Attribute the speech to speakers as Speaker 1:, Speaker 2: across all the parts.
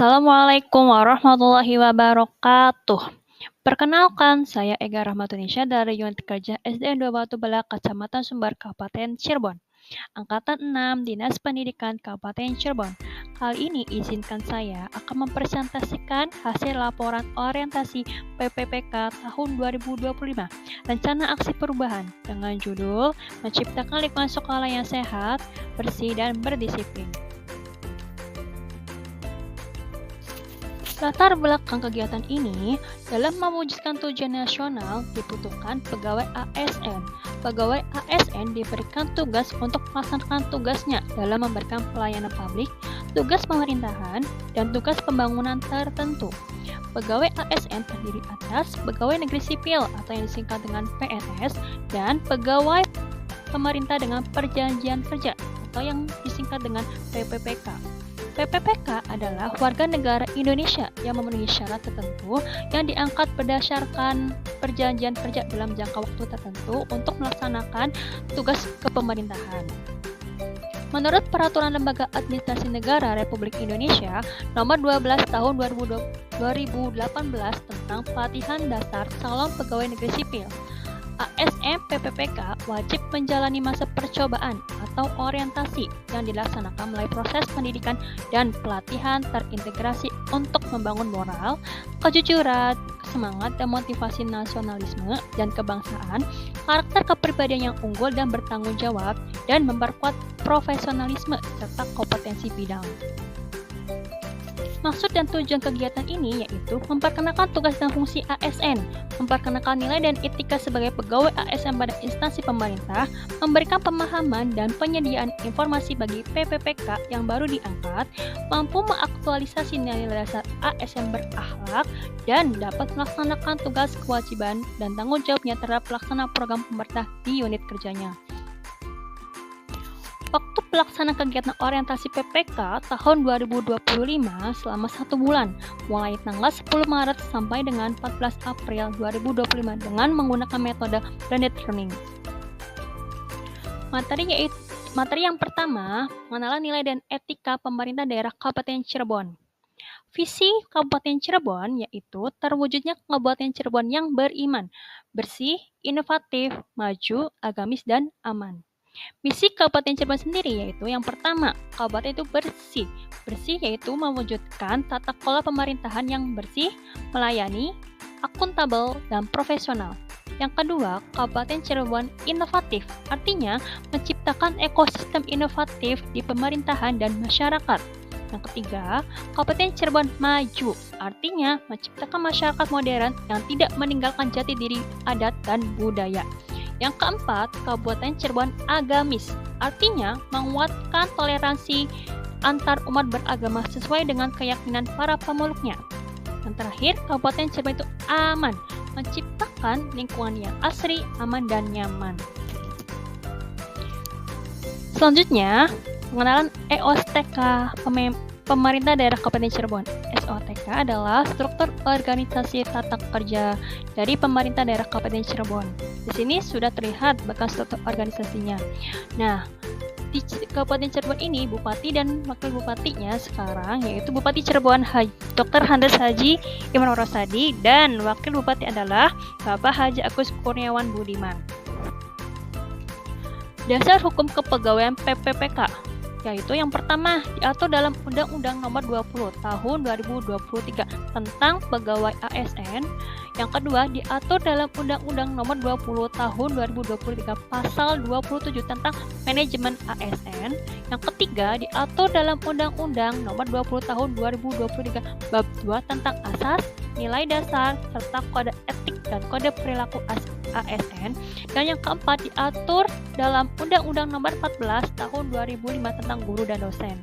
Speaker 1: Assalamualaikum warahmatullahi wabarakatuh. Perkenalkan, saya Ega Rahmatunisha dari Unit Kerja SDN 2 Batu Belak, Kecamatan Sumber, Kabupaten Cirebon. Angkatan 6, Dinas Pendidikan Kabupaten Cirebon. Kali ini izinkan saya akan mempresentasikan hasil laporan orientasi PPPK tahun 2025, Rencana Aksi Perubahan, dengan judul Menciptakan Lingkungan Sekolah yang Sehat, Bersih, dan Berdisiplin. Latar belakang kegiatan ini, dalam mewujudkan tujuan nasional dibutuhkan pegawai ASN. Pegawai ASN diberikan tugas untuk melaksanakan tugasnya dalam memberikan pelayanan publik, tugas pemerintahan, dan tugas pembangunan tertentu. Pegawai ASN terdiri atas pegawai negeri sipil atau yang disingkat dengan PNS dan pegawai pemerintah dengan perjanjian kerja atau yang disingkat dengan PPPK. PPPK adalah warga negara Indonesia yang memenuhi syarat tertentu yang diangkat berdasarkan perjanjian kerja dalam jangka waktu tertentu untuk melaksanakan tugas kepemerintahan. Menurut Peraturan Lembaga Administrasi Negara Republik Indonesia Nomor 12 Tahun 2018 tentang Pelatihan Dasar Calon Pegawai Negeri Sipil, ASN PPPK wajib menjalani masa percobaan atau orientasi yang dilaksanakan melalui proses pendidikan dan pelatihan terintegrasi untuk membangun moral, kejujuran, semangat dan motivasi nasionalisme dan kebangsaan, karakter kepribadian yang unggul dan bertanggung jawab, dan memperkuat profesionalisme serta kompetensi bidang. Maksud dan tujuan kegiatan ini yaitu memperkenalkan tugas dan fungsi ASN, memperkenalkan nilai dan etika sebagai pegawai ASN pada instansi pemerintah, memberikan pemahaman dan penyediaan informasi bagi PPPK yang baru diangkat, mampu mengaktualisasi nilai dasar ASN berakhlak, dan dapat melaksanakan tugas, kewajiban, dan tanggung jawabnya terhadap pelaksanaan program pemerintah di unit kerjanya. Waktu pelaksanaan kegiatan orientasi PPK tahun 2025 selama 1 bulan, mulai tanggal 10 Maret sampai dengan 14 April 2025 dengan menggunakan metode blended learning. Materi yang pertama, pengenalan nilai dan etika pemerintah daerah Kabupaten Cirebon. Visi Kabupaten Cirebon yaitu terwujudnya Kabupaten Cirebon yang beriman, bersih, inovatif, maju, agamis, dan aman. Misi Kabupaten Cirebon sendiri yaitu yang pertama, kabupaten itu bersih. Bersih yaitu mewujudkan tata kelola pemerintahan yang bersih, melayani, akuntabel, dan profesional. Yang kedua, Kabupaten Cirebon inovatif, artinya menciptakan ekosistem inovatif di pemerintahan dan masyarakat. Yang ketiga, Kabupaten Cirebon maju, artinya menciptakan masyarakat modern yang tidak meninggalkan jati diri adat dan budaya. Yang keempat, Kabupaten Cirebon agamis, artinya menguatkan toleransi antar umat beragama sesuai dengan keyakinan para pemeluknya. Yang terakhir, Kabupaten Cirebon itu aman, menciptakan lingkungan yang asri, aman, dan nyaman. Selanjutnya, pengenalan EOSTK Pemerintah Daerah Kabupaten Cirebon. SOTK adalah struktur organisasi tata kerja dari pemerintah daerah Kabupaten Cirebon. Di sini sudah terlihat bekas struktur organisasinya. Nah, di Kabupaten Cirebon ini Bupati dan Wakil Bupatinya sekarang yaitu Bupati Cirebon Dr. Handes Haji Imran Rosadi dan Wakil Bupati adalah Bapak Haji Agus Kurniawan Budiman. Dasar hukum kepegawaian PPPK yaitu yang pertama diatur dalam Undang-Undang Nomor 20 Tahun 2023 tentang Pegawai ASN. Yang kedua diatur dalam Undang-Undang Nomor 20 Tahun 2023 Pasal 27 tentang Manajemen ASN. Yang ketiga diatur dalam Undang-Undang Nomor 20 Tahun 2023 Bab 2 tentang Asas, Nilai Dasar, serta Kode Etik dan Kode Perilaku ASN. Dan yang keempat diatur dalam Undang-Undang Nomor 14 Tahun 2005 tentang Guru dan Dosen.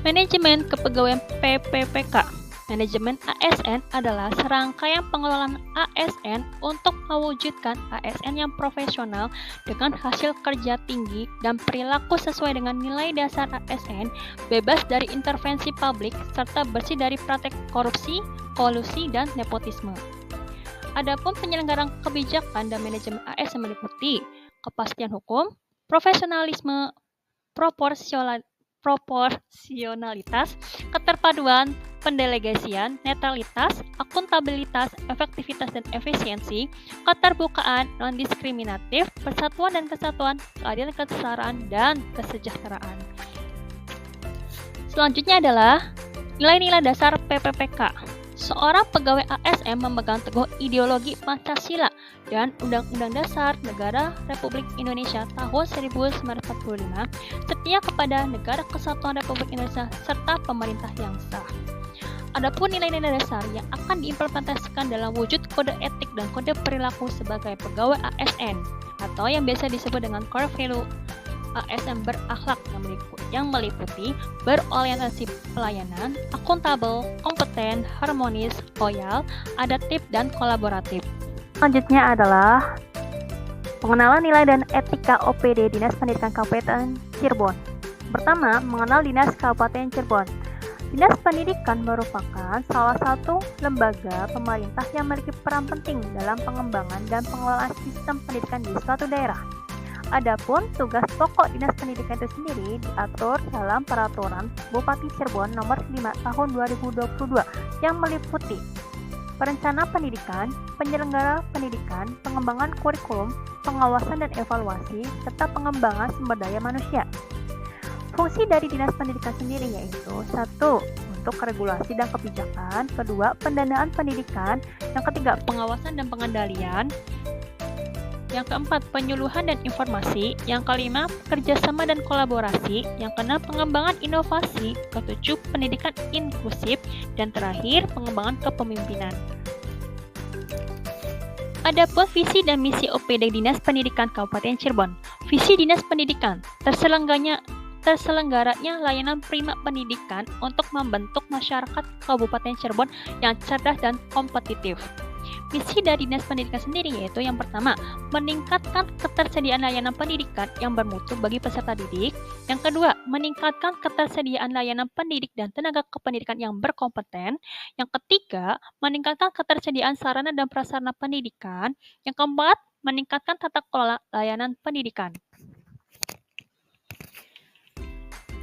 Speaker 1: Manajemen kepegawaian PPPK. Manajemen ASN adalah serangkaian pengelolaan ASN untuk mewujudkan ASN yang profesional dengan hasil kerja tinggi dan perilaku sesuai dengan nilai dasar ASN, bebas dari intervensi publik, serta bersih dari praktek korupsi, kolusi, dan nepotisme. Adapun penyelenggaraan kebijakan dan manajemen ASN meliputi kepastian hukum, profesionalisme, proporsionalitas, keterpaduan, pendelegasian, netralitas, akuntabilitas, efektivitas dan efisiensi, keterbukaan, non-diskriminatif, persatuan dan kesatuan, keadilan, kesetaraan, dan kesejahteraan. Selanjutnya adalah nilai-nilai dasar PPPK. Seorang pegawai ASN memegang teguh ideologi Pancasila dan Undang-Undang Dasar Negara Republik Indonesia tahun 1945, setia kepada Negara Kesatuan Republik Indonesia serta pemerintah yang sah. Adapun nilai-nilai dasar yang akan diimplementasikan dalam wujud kode etik dan kode perilaku sebagai pegawai ASN atau yang biasa disebut dengan core value ASN berakhlak yang meliputi berorientasi pelayanan, akuntabel, kompeten, harmonis, loyal, adaptif, dan kolaboratif. Selanjutnya adalah pengenalan nilai dan etika OPD Dinas Pendidikan Kabupaten Cirebon. Pertama, mengenal Dinas Kabupaten Cirebon. Dinas Pendidikan merupakan salah satu lembaga pemerintah yang memiliki peran penting dalam pengembangan dan pengelolaan sistem pendidikan di suatu daerah. Adapun tugas pokok Dinas Pendidikan itu sendiri diatur dalam Peraturan Bupati Cirebon Nomor 5 Tahun 2022 yang meliputi perencana pendidikan, penyelenggara pendidikan, pengembangan kurikulum, pengawasan dan evaluasi, serta pengembangan sumber daya manusia. Fungsi dari Dinas Pendidikan sendiri yaitu 1. Untuk regulasi dan kebijakan, 2. Pendanaan pendidikan, yang ketiga pengawasan dan pengendalian, yang keempat, penyuluhan dan informasi. Yang kelima, kerjasama dan kolaborasi. Yang keenam, pengembangan inovasi. Ketujuh, pendidikan inklusif. Dan terakhir, pengembangan kepemimpinan. Adapun visi dan misi OPD Dinas Pendidikan Kabupaten Cirebon. Visi Dinas Pendidikan, terselenggaranya layanan prima pendidikan untuk membentuk masyarakat Kabupaten Cirebon yang cerdas dan kompetitif. Misi dari Dinas Pendidikan sendiri yaitu yang pertama, meningkatkan ketersediaan layanan pendidikan yang bermutu bagi peserta didik. Yang kedua, meningkatkan ketersediaan layanan pendidik dan tenaga kependidikan yang berkompeten. Yang ketiga, meningkatkan ketersediaan sarana dan prasarana pendidikan. Yang keempat, meningkatkan tata kelola layanan pendidikan.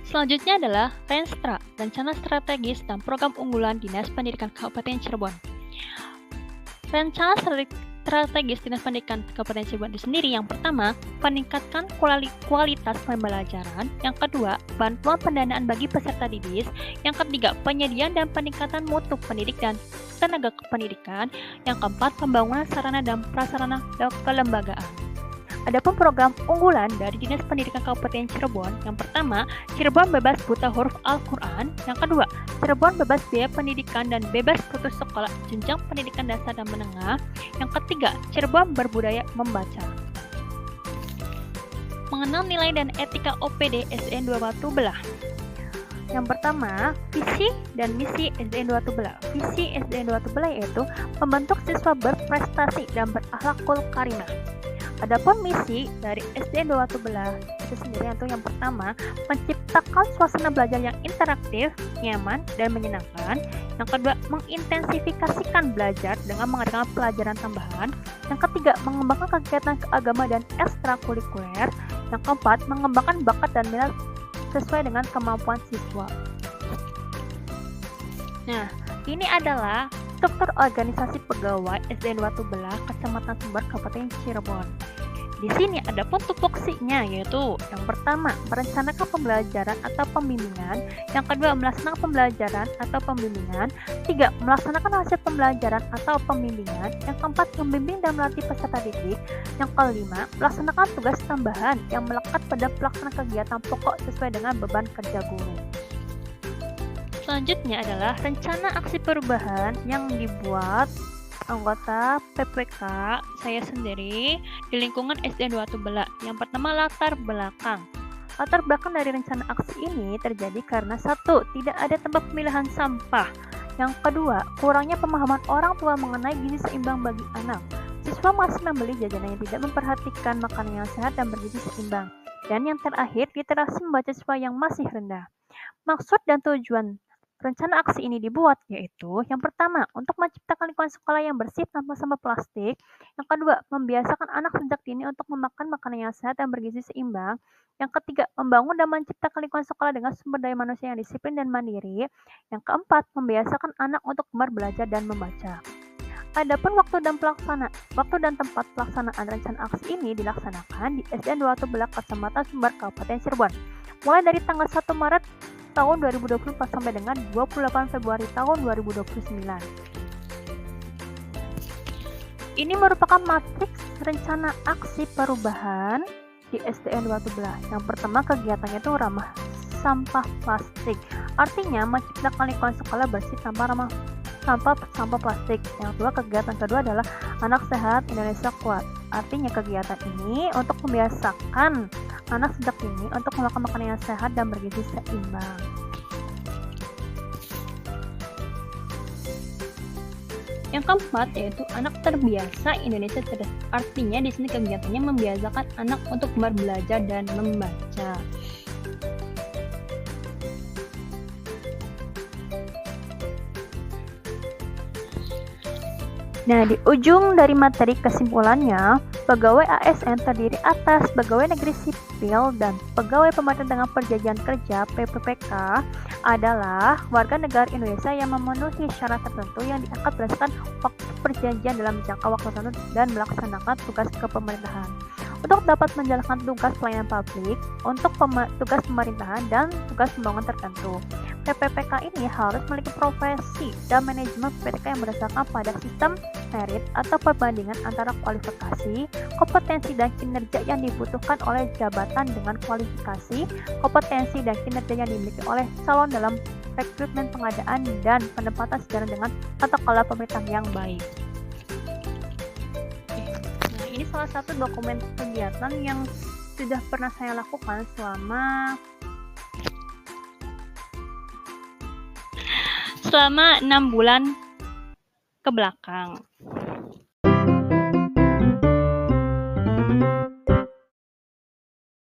Speaker 1: Selanjutnya adalah Renstra, Rencana Strategis dan Program Unggulan Dinas Pendidikan Kabupaten Cirebon. Rencana strategis Dinas Pendidikan Kabupaten Cirebon itu sendiri yang pertama, meningkatkan kualitas pembelajaran. Yang kedua, bantuan pendanaan bagi peserta didik. Yang ketiga, penyediaan dan peningkatan mutu pendidik dan tenaga kependidikan. Yang keempat, pembangunan sarana dan prasarana kelembagaan. Adapun program unggulan dari Dinas Pendidikan Kabupaten Cirebon, yang pertama, Cirebon bebas buta huruf Al-Quran. Yang kedua, Cirebon bebas biaya pendidikan dan bebas putus sekolah jenjang pendidikan dasar dan menengah. Yang ketiga, Cirebon berbudaya membaca. Mengenal nilai dan etika OPD SDN 2 Batu Belah. Yang pertama, visi dan misi SDN 2 Batu Belah. Visi SDN 2 Batu Belah yaitu membentuk siswa berprestasi dan berakhlakul karimah. Adapun misi dari SDN 2 Batu Belah itu sendiri yaitu yang pertama, menciptakan suasana belajar yang interaktif, nyaman, dan menyenangkan. Yang kedua, mengintensifikasikan belajar dengan mengadakan pelajaran tambahan. Yang ketiga, mengembangkan kegiatan keagamaan dan ekstrakurikuler. Yang keempat, mengembangkan bakat dan minat sesuai dengan kemampuan siswa. Nah, ini adalah struktur organisasi pegawai SDN 2 Batu Belah, Kecamatan Sumber, Kabupaten Cirebon. Di sini ada pun tupoksinya, yaitu yang pertama, merencanakan pembelajaran atau pembimbingan. Yang kedua, melaksanakan pembelajaran atau pembimbingan. Tiga, melaksanakan hasil pembelajaran atau pembimbingan. Yang keempat, membimbing dan melatih peserta didik. Yang kelima, melaksanakan tugas tambahan yang melekat pada pelaksanaan kegiatan pokok sesuai dengan beban kerja guru. Selanjutnya adalah rencana aksi perubahan yang dibuat anggota PPK saya sendiri di lingkungan SDN 2 Batu Belah. Yang pertama, latar belakang. Latar belakang dari rencana aksi ini terjadi karena 1. Tidak ada tempat pemilahan sampah. Yang kedua, kurangnya pemahaman orang tua mengenai gizi seimbang bagi anak. Siswa masih membeli jajanan yang tidak memperhatikan makanan yang sehat dan bergizi seimbang. Dan yang terakhir, literasi membaca siswa yang masih rendah. Maksud dan tujuan
Speaker 2: rencana aksi ini dibuat yaitu yang pertama, untuk menciptakan lingkungan sekolah yang bersih tanpa sampah plastik. Yang kedua, membiasakan anak sejak dini untuk memakan makanan yang sehat dan bergizi seimbang. Yang ketiga, membangun dan menciptakan lingkungan sekolah dengan sumber daya manusia yang disiplin dan mandiri. Yang keempat, membiasakan anak untuk gemar belajar dan membaca. Adapun waktu dan tempat pelaksanaan rencana aksi ini dilaksanakan di SDN Watu Belak, Kecamatan Sumbar, Kabupaten Cirebon, mulai dari tanggal 1 Maret tahun 2024 sampai dengan 28 Februari tahun 2029. Ini merupakan matriks rencana aksi perubahan di SDN Watu Belak. Yang pertama, kegiatannya itu ramah sampah plastik. Artinya menciptakan lingkungan sekolah bersih tanpa ramah sampah plastik. Yang kedua, kegiatan kedua adalah anak sehat Indonesia kuat. Artinya kegiatan ini untuk membiasakan anak sejak dini untuk memakan makanan yang sehat dan bergizi seimbang.
Speaker 1: Yang keempat yaitu anak terbiasa Indonesia cerdas. Artinya di sini kegiatannya membiasakan anak untuk gemar belajar dan membaca.
Speaker 2: Nah, di ujung dari materi kesimpulannya, pegawai ASN terdiri atas pegawai negeri sipil dan pegawai pemerintah dengan perjanjian kerja (PPPK) adalah warga negara Indonesia yang memenuhi syarat tertentu yang diangkat berdasarkan waktu perjanjian dalam jangka waktu tertentu dan melaksanakan tugas kepemerintahan. Untuk dapat menjalankan tugas pelayanan publik, untuk tugas pemerintahan dan tugas pembangunan tertentu. PPPK ini harus memiliki profesi dan manajemen PPPK yang berdasarkan pada sistem merit atau perbandingan antara kualifikasi, kompetensi dan kinerja yang dibutuhkan oleh jabatan dengan kualifikasi, kompetensi dan kinerja yang dimiliki oleh calon dalam rekrutmen pengadaan dan penempatan sejalan dengan tata kelola pemerintahan yang baik. Nah, ini salah satu dokumen kegiatan yang sudah pernah saya lakukan selama
Speaker 1: 6 bulan ke belakang.